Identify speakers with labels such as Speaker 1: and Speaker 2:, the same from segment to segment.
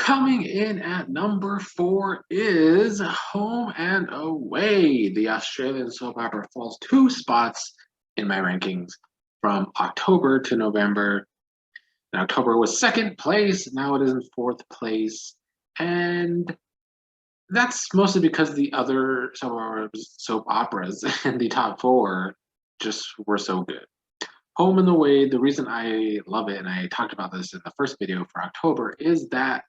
Speaker 1: Coming in at number 4 is Home and Away. The Australian soap opera falls 2 spots in my rankings from October to November. In October was second place, now it is in fourth place. And that's mostly because the other soap operas in the top 4 just were so good. Home and Away, the reason I love it, and I talked about this in the first video for October, is that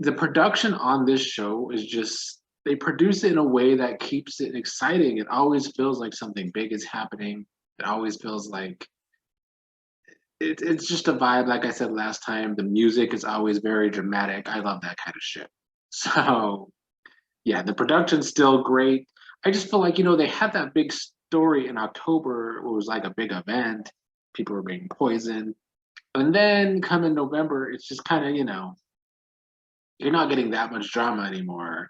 Speaker 1: the production on this show is just, they produce it in a way that keeps it exciting. It always feels like something big is happening. It always feels like it's just a vibe. Like I said last time, the music is always very dramatic. I love that kind of shit. So yeah, the production's still great. I just feel like, they had that big story in October. It was like a big event. People were being poisoned. And then come in November, it's just kind of, you're not getting that much drama anymore.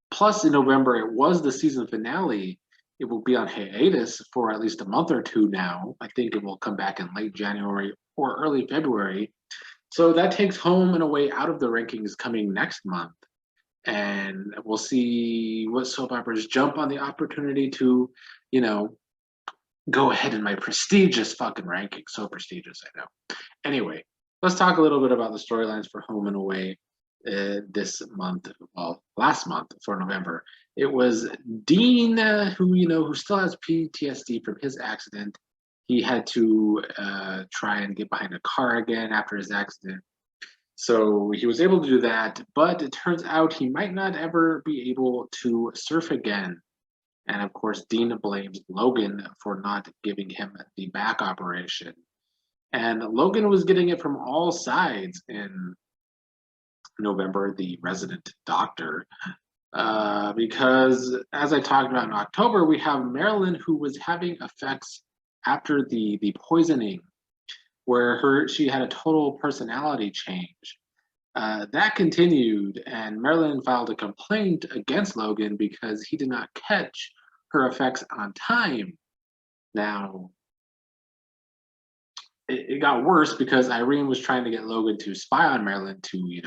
Speaker 1: Plus, in November, it was the season finale. It will be on hiatus for at least a month or two now. I think it will come back in late January or early February. So that takes Home and Away out of the rankings coming next month. And we'll see what soap operas jump on the opportunity to, go ahead in my prestigious fucking ranking. So prestigious, I know. Anyway, let's talk a little bit about the storylines for Home and Away. This month, well, last month for November, it was Dean, who still has PTSD from his accident. He had to try and get behind a car again after his accident. So he was able to do that, but it turns out he might not ever be able to surf again. And of course, Dean blames Logan for not giving him the back operation. And Logan was getting it from all sides in November, the resident doctor, because as I talked about in October, we have Marilyn, who was having effects after the poisoning, where she had a total personality change. That continued, and Marilyn filed a complaint against Logan because he did not catch her effects on time. Now, it got worse because Irene was trying to get Logan to spy on Marilyn to,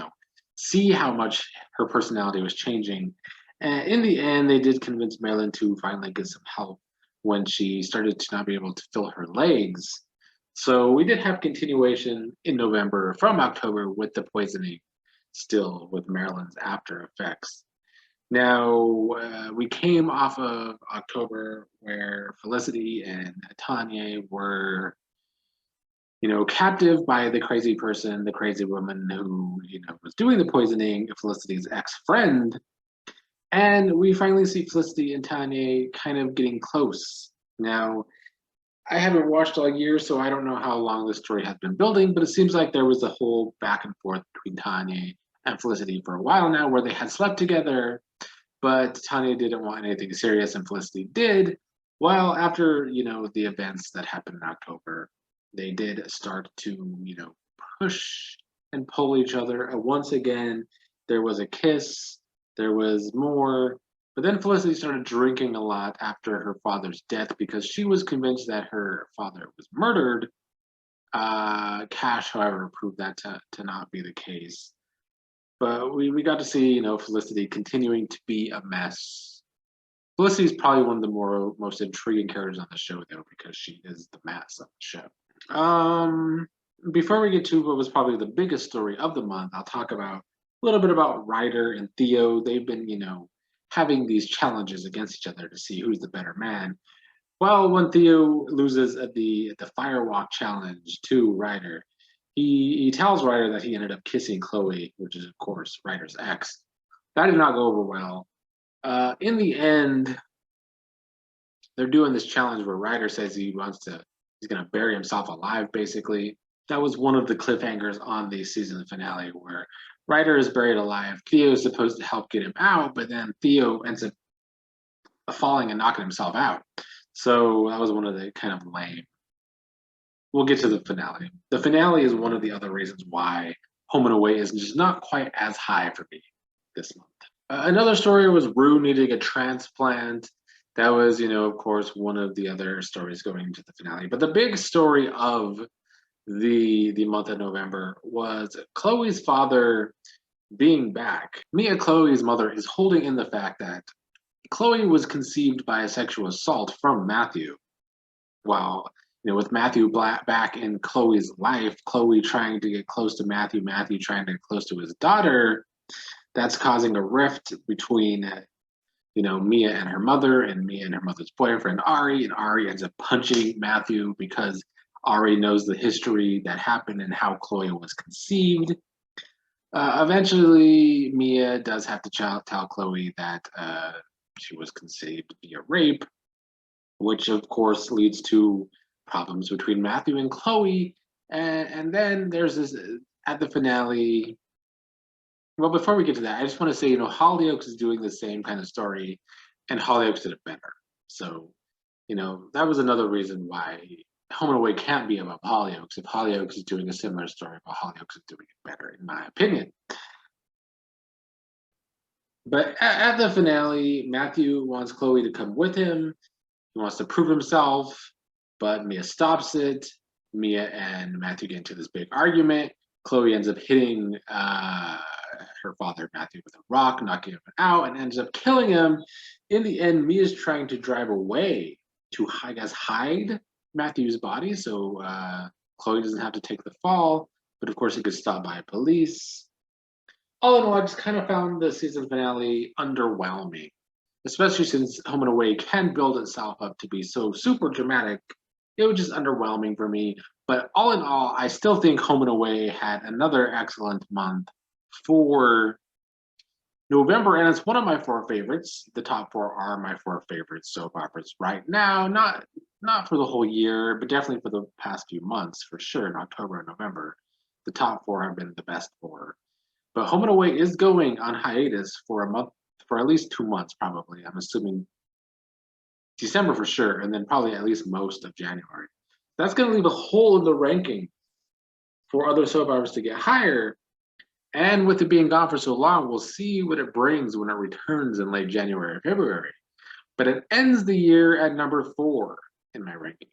Speaker 1: see how much her personality was changing. And in the end, they did convince Marilyn to finally get some help when she started to not be able to feel her legs. So we did have continuation in November from October with the poisoning, still with Marilyn's after effects. Now, we came off of October where Felicity and Tanya were captive by the crazy person, the crazy woman who, was doing the poisoning, Felicity's ex-friend. And we finally see Felicity and Tanya kind of getting close. Now, I haven't watched all year, so I don't know how long the story has been building, but it seems like there was a whole back and forth between Tanya and Felicity for a while now where they had slept together, but Tanya didn't want anything serious and Felicity did. Well, after, the events that happened in October, they did start to, push and pull each other. And once again, there was a kiss, there was more, but then Felicity started drinking a lot after her father's death because she was convinced that her father was murdered. Cash, however, proved that to not be the case. But we got to see, Felicity continuing to be a mess. Felicity is probably one of the most intriguing characters on the show, though, because she is the mess of the show. Before we get to what was probably the biggest story of the month, I'll talk about a little bit about Ryder and Theo. They've been, having these challenges against each other to see who's the better man. Well, when Theo loses at the firewalk challenge to Ryder, he tells Ryder that he ended up kissing Chloe, which is of course Ryder's ex. That did not go over well. In the end, they're doing this challenge where Ryder says he's gonna bury himself alive, basically. That was one of the cliffhangers on the season finale where Ryder is buried alive. Theo is supposed to help get him out, but then Theo ends up falling and knocking himself out. So that was one of the kind of lame. We'll get to the finale. The finale is one of the other reasons why Home and Away is just not quite as high for me this month. Another story was Rue needing a transplant. That was, of course, one of the other stories going into the finale. But the big story of the month of November was Chloe's father being back, Mia Chloe's mother is holding in the fact that Chloe was conceived by a sexual assault from Matthew. While with Matthew back in Chloe's life, Chloe trying to get close to Matthew, Matthew trying to get close to his daughter, that's causing a rift between Mia and her mother, and Mia and her mother's boyfriend Ari, and Ari ends up punching Matthew because Ari knows the history that happened and how Chloe was conceived. Eventually, Mia does have to tell Chloe that she was conceived via rape, which of course leads to problems between Matthew and Chloe. And then there's this at the finale. Well, before we get to that, I just want to say, Hollyoaks is doing the same kind of story, and Hollyoaks did it better. So, that was another reason why Home and Away can't be above Hollyoaks if Hollyoaks is doing a similar story, but Hollyoaks is doing it better, in my opinion. But at the finale, Matthew wants Chloe to come with him. He wants to prove himself, but Mia stops it. Mia and Matthew get into this big argument. Chloe ends up hitting her father, Matthew, with a rock, knocking him out, and ends up killing him. In the end, Mia's trying to drive away to, I guess, hide Matthew's body so Chloe doesn't have to take the fall. But of course, he gets stopped by police. All in all, I just kind of found the season finale underwhelming, especially since Home and Away can build itself up to be so super dramatic. It was just underwhelming for me. But all in all, I still think Home and Away had another excellent month for November, and it's one of my 4 favorites. The top 4 are my 4 favorite soap operas right now. Not for the whole year, but definitely for the past few months, for sure. In October and November, the top 4 have been the best 4. But Home and Away is going on hiatus for a month, for at least 2 months, probably. I'm assuming December for sure, and then probably at least most of January. That's going to leave a hole in the ranking for other soap operas to get higher. And with it being gone for so long, we'll see what it brings when it returns in late January or February. But it ends the year at number 4 in my ranking.